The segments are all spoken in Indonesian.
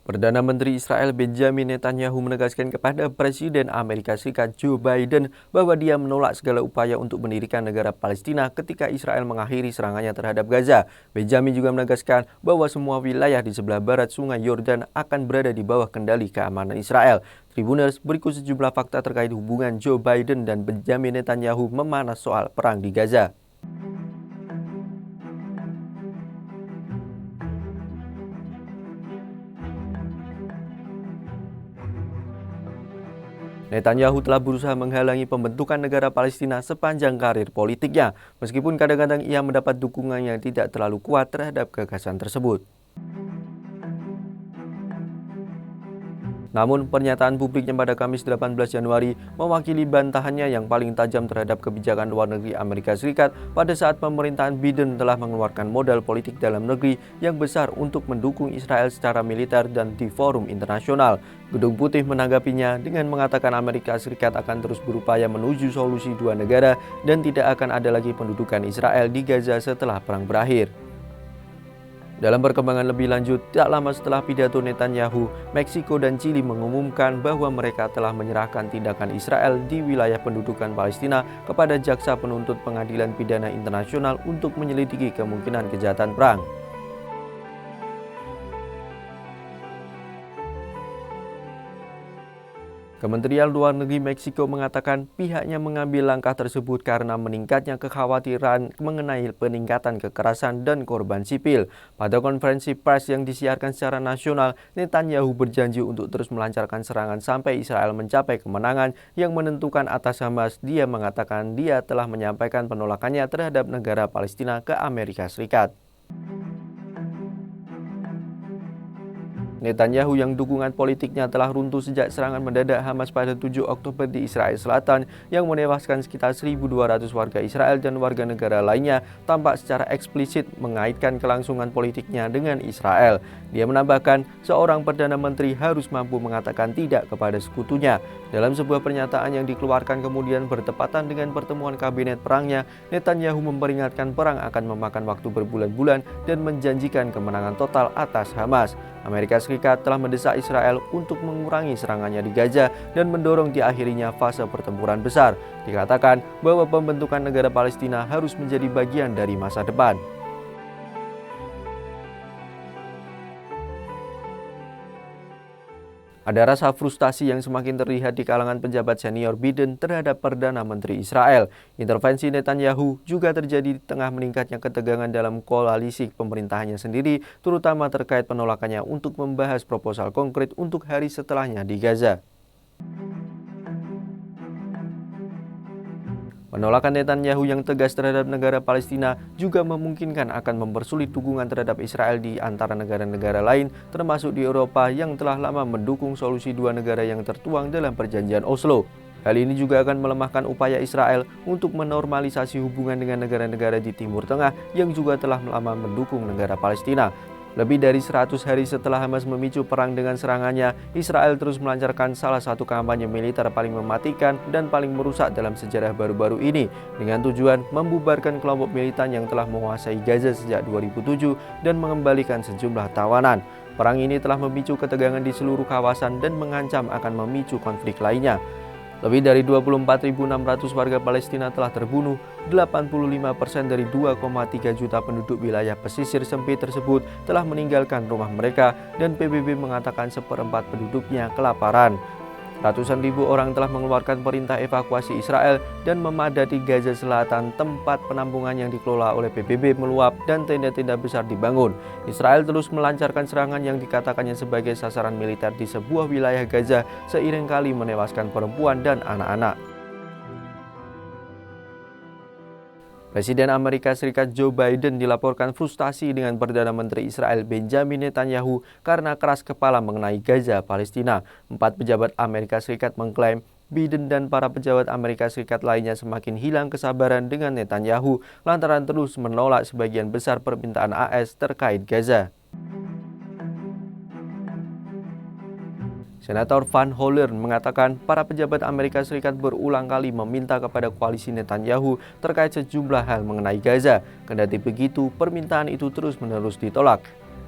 Perdana Menteri Israel Benjamin Netanyahu menegaskan kepada Presiden Amerika Serikat Joe Biden bahwa dia menolak segala upaya untuk mendirikan negara Palestina ketika Israel mengakhiri serangannya terhadap Gaza. Benjamin juga menegaskan bahwa semua wilayah di sebelah barat Sungai Yordan akan berada di bawah kendali keamanan Israel. Tribuners, berikut sejumlah fakta terkait hubungan Joe Biden dan Benjamin Netanyahu memanas soal perang di Gaza. Netanyahu telah berusaha menghalangi pembentukan negara Palestina sepanjang karir politiknya, meskipun kadang-kadang ia mendapat dukungan yang tidak terlalu kuat terhadap gagasan tersebut. Namun, pernyataan publiknya pada Kamis 18 Januari mewakili bantahannya yang paling tajam terhadap kebijakan luar negeri Amerika Serikat pada saat pemerintahan Biden telah mengeluarkan modal politik dalam negeri yang besar untuk mendukung Israel secara militer dan di forum internasional. Gedung Putih menanggapinya dengan mengatakan Amerika Serikat akan terus berupaya menuju solusi dua negara dan tidak akan ada lagi pendudukan Israel di Gaza setelah perang berakhir. Dalam perkembangan lebih lanjut, tak lama setelah pidato Netanyahu, Meksiko dan Chili mengumumkan bahwa mereka telah menyerahkan tindakan Israel di wilayah pendudukan Palestina kepada Jaksa Penuntut Pengadilan Pidana Internasional untuk menyelidiki kemungkinan kejahatan perang. Kementerian Luar Negeri Meksiko mengatakan pihaknya mengambil langkah tersebut karena meningkatnya kekhawatiran mengenai peningkatan kekerasan dan korban sipil. Pada konferensi pers yang disiarkan secara nasional, Netanyahu berjanji untuk terus melancarkan serangan sampai Israel mencapai kemenangan yang menentukan atas Hamas. Dia mengatakan dia telah menyampaikan penolakannya terhadap negara Palestina ke Amerika Serikat. Netanyahu yang dukungan politiknya telah runtuh sejak serangan mendadak Hamas pada 7 Oktober di Israel Selatan yang menewaskan sekitar 1.200 warga Israel dan warga negara lainnya, tampak secara eksplisit mengaitkan kelangsungan politiknya dengan Israel. Dia menambahkan seorang Perdana Menteri harus mampu mengatakan tidak kepada sekutunya. Dalam sebuah pernyataan yang dikeluarkan kemudian bertepatan dengan pertemuan kabinet perangnya, Netanyahu memperingatkan perang akan memakan waktu berbulan-bulan dan menjanjikan kemenangan total atas Hamas. Amerika Serikat telah mendesak Israel untuk mengurangi serangannya di Gaza dan mendorong diakhirinya fase pertempuran besar. Dikatakan bahwa pembentukan negara Palestina harus menjadi bagian dari masa depan. Ada rasa frustasi yang semakin terlihat di kalangan pejabat senior Biden terhadap Perdana Menteri Israel. Intervensi Netanyahu juga terjadi di tengah meningkatnya ketegangan dalam koalisi pemerintahannya sendiri, terutama terkait penolakannya untuk membahas proposal konkret untuk hari setelahnya di Gaza. Penolakan Netanyahu yang tegas terhadap negara Palestina juga memungkinkan akan mempersulit dukungan terhadap Israel di antara negara-negara lain, termasuk di Eropa yang telah lama mendukung solusi dua negara yang tertuang dalam perjanjian Oslo. Hal ini juga akan melemahkan upaya Israel untuk menormalisasi hubungan dengan negara-negara di Timur Tengah yang juga telah lama mendukung negara Palestina. Lebih dari 100 hari setelah Hamas memicu perang dengan serangannya, Israel terus melancarkan salah satu kampanye militer paling mematikan dan paling merusak dalam sejarah baru-baru ini, dengan tujuan membubarkan kelompok militan yang telah menguasai Gaza sejak 2007 dan mengembalikan sejumlah tawanan. Perang ini telah memicu ketegangan di seluruh kawasan dan mengancam akan memicu konflik lainnya. Lebih dari 24.600 warga Palestina telah terbunuh, 85% dari 2,3 juta penduduk wilayah pesisir sempit tersebut telah meninggalkan rumah mereka dan PBB mengatakan seperempat penduduknya kelaparan. Ratusan ribu orang telah mengeluarkan perintah evakuasi Israel dan memadati Gaza Selatan, tempat penampungan yang dikelola oleh PBB meluap dan tenda-tenda besar dibangun. Israel terus melancarkan serangan yang dikatakannya sebagai sasaran militer di sebuah wilayah Gaza, seiring kali menewaskan perempuan dan anak-anak. Presiden Amerika Serikat Joe Biden dilaporkan frustasi dengan Perdana Menteri Israel Benjamin Netanyahu karena keras kepala mengenai Gaza, Palestina. 4 pejabat Amerika Serikat mengklaim Biden dan para pejabat Amerika Serikat lainnya semakin hilang kesabaran dengan Netanyahu lantaran terus menolak sebagian besar permintaan AS terkait Gaza. Senator Van Hollen mengatakan para pejabat Amerika Serikat berulang kali meminta kepada koalisi Netanyahu terkait sejumlah hal mengenai Gaza. Kendati begitu, permintaan itu terus-menerus ditolak.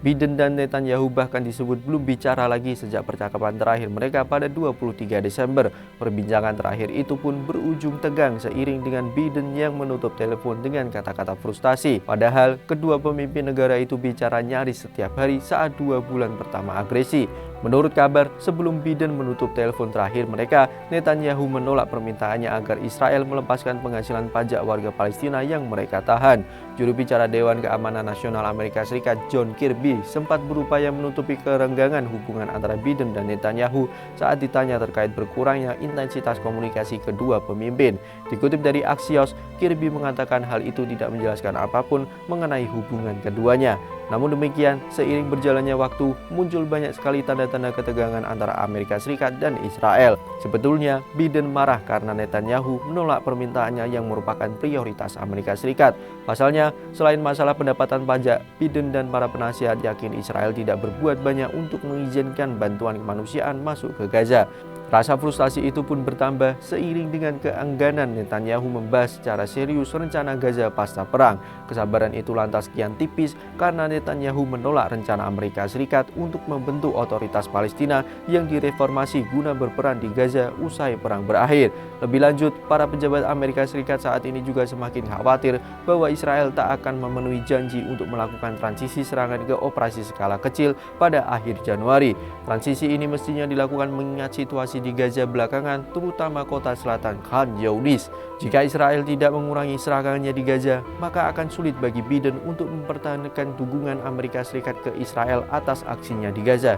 Biden dan Netanyahu bahkan disebut belum bicara lagi sejak percakapan terakhir mereka pada 23 Desember. Perbincangan terakhir itu pun berujung tegang seiring dengan Biden yang menutup telepon dengan kata-kata frustasi. Padahal kedua pemimpin negara itu bicara nyaris setiap hari saat 2 bulan pertama agresi. Menurut kabar, sebelum Biden menutup telepon terakhir mereka, Netanyahu menolak permintaannya agar Israel melepaskan penghasilan pajak warga Palestina yang mereka tahan. Juru bicara Dewan Keamanan Nasional Amerika Serikat John Kirby sempat berupaya menutupi kerenggangan hubungan antara Biden dan Netanyahu saat ditanya terkait berkurangnya intensitas komunikasi kedua pemimpin. Dikutip dari Axios, Kirby mengatakan hal itu tidak menjelaskan apapun mengenai hubungan keduanya. Namun demikian, seiring berjalannya waktu, muncul banyak sekali tanda-tanda ketegangan antara Amerika Serikat dan Israel. Sebetulnya, Biden marah karena Netanyahu menolak permintaannya yang merupakan prioritas Amerika Serikat. Pasalnya, selain masalah pendapatan pajak, Biden dan para penasihat yakin Israel tidak berbuat banyak untuk mengizinkan bantuan kemanusiaan masuk ke Gaza. Rasa frustasi itu pun bertambah seiring dengan keengganan Netanyahu membahas secara serius rencana Gaza pasca perang. Kesabaran itu lantas kian tipis karena Netanyahu menolak rencana Amerika Serikat untuk membentuk otoritas Palestina yang direformasi guna berperan di Gaza usai perang berakhir. Lebih lanjut, para pejabat Amerika Serikat saat ini juga semakin khawatir bahwa Israel tak akan memenuhi janji untuk melakukan transisi serangan ke operasi skala kecil pada akhir Januari. Transisi ini mestinya dilakukan mengingat situasi di Gaza belakangan, terutama kota selatan Khan Younis. Jika Israel tidak mengurangi serangannya di Gaza, maka akan sulit bagi Biden untuk mempertahankan dukungan Amerika Serikat ke Israel atas aksinya di Gaza.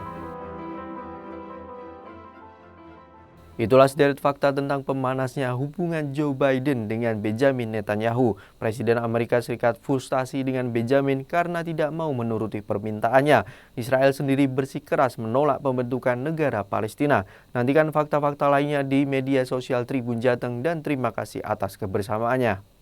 Itulah sederet fakta tentang pemanasnya hubungan Joe Biden dengan Benjamin Netanyahu. Presiden Amerika Serikat frustasi dengan Benjamin karena tidak mau menuruti permintaannya. Israel sendiri bersikeras menolak pembentukan negara Palestina. Nantikan fakta-fakta lainnya di media sosial Tribun Jateng dan terima kasih atas kebersamaannya.